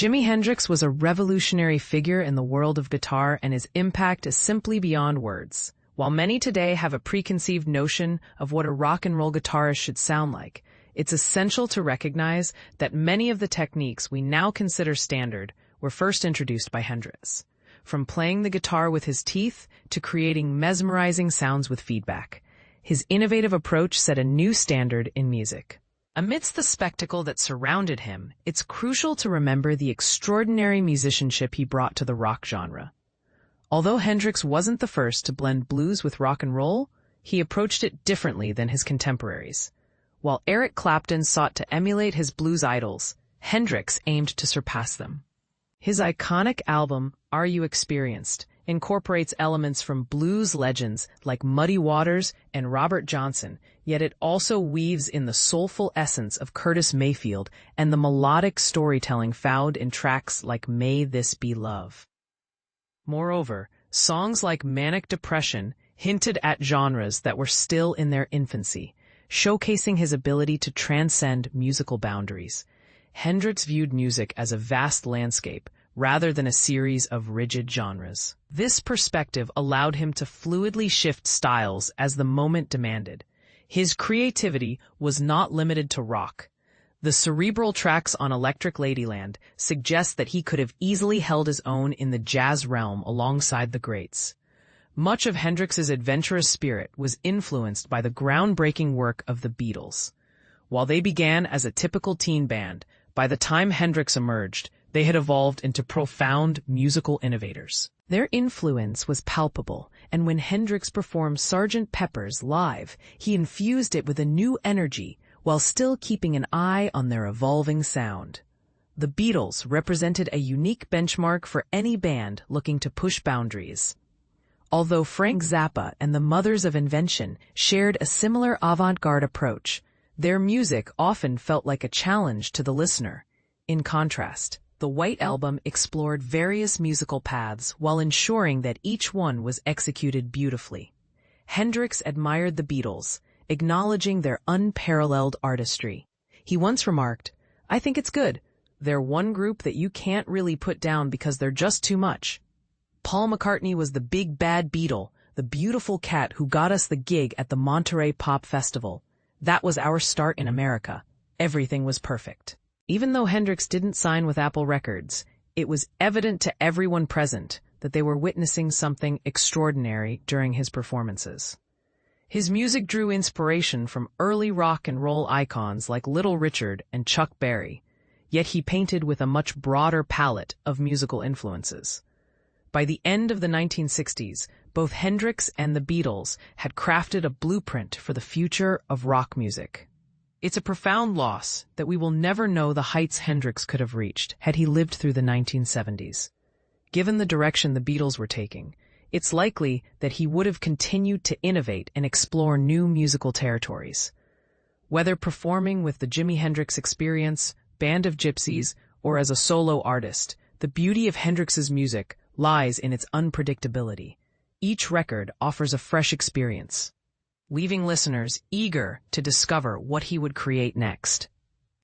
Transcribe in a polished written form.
Jimi Hendrix was a revolutionary figure in the world of guitar, and his impact is simply beyond words. While many today have a preconceived notion of what a rock and roll guitarist should sound like, it's essential to recognize that many of the techniques we now consider standard were first introduced by Hendrix. From playing the guitar with his teeth to creating mesmerizing sounds with feedback, his innovative approach set a new standard in music. Amidst the spectacle that surrounded him, it's crucial to remember the extraordinary musicianship he brought to the rock genre. Although Hendrix wasn't the first to blend blues with rock and roll, he approached it differently than his contemporaries. While Eric Clapton sought to emulate his blues idols, Hendrix aimed to surpass them. His iconic album, Are You Experienced?, incorporates elements from blues legends like Muddy Waters and Robert Johnson, yet it also weaves in the soulful essence of Curtis Mayfield and the melodic storytelling found in tracks like May This Be Love. Moreover, songs like Manic Depression hinted at genres that were still in their infancy, showcasing his ability to transcend musical boundaries. Hendrix viewed music as a vast landscape, rather than a series of rigid genres. This perspective allowed him to fluidly shift styles as the moment demanded. His creativity was not limited to rock. The cerebral tracks on Electric Ladyland suggest that he could have easily held his own in the jazz realm alongside the greats. Much of Hendrix's adventurous spirit was influenced by the groundbreaking work of the Beatles. While they began as a typical teen band, by the time Hendrix emerged, they had evolved into profound musical innovators. Their influence was palpable, and when Hendrix performed Sgt. Pepper's live, he infused it with a new energy while still keeping an eye on their evolving sound. The Beatles represented a unique benchmark for any band looking to push boundaries. Although Frank Zappa and the Mothers of Invention shared a similar avant-garde approach, their music often felt like a challenge to the listener. In contrast, the White Album explored various musical paths while ensuring that each one was executed beautifully. Hendrix admired the Beatles, acknowledging their unparalleled artistry. He once remarked, "I think it's good. They're one group that you can't really put down because they're just too much." Paul McCartney was the big bad Beatle, the beautiful cat who got us the gig at the Monterey Pop Festival. That was our start in America. Everything was perfect. Even though Hendrix didn't sign with Apple Records, it was evident to everyone present that they were witnessing something extraordinary during his performances. His music drew inspiration from early rock and roll icons like Little Richard and Chuck Berry, yet he painted with a much broader palette of musical influences. By the end of the 1960s, both Hendrix and the Beatles had crafted a blueprint for the future of rock music. It's a profound loss that we will never know the heights Hendrix could have reached had he lived through the 1970s. Given the direction the Beatles were taking, it's likely that he would have continued to innovate and explore new musical territories. Whether performing with the Jimi Hendrix Experience, Band of Gypsies, or as a solo artist, the beauty of Hendrix's music lies in its unpredictability. Each record offers a fresh experience, leaving listeners eager to discover what he would create next.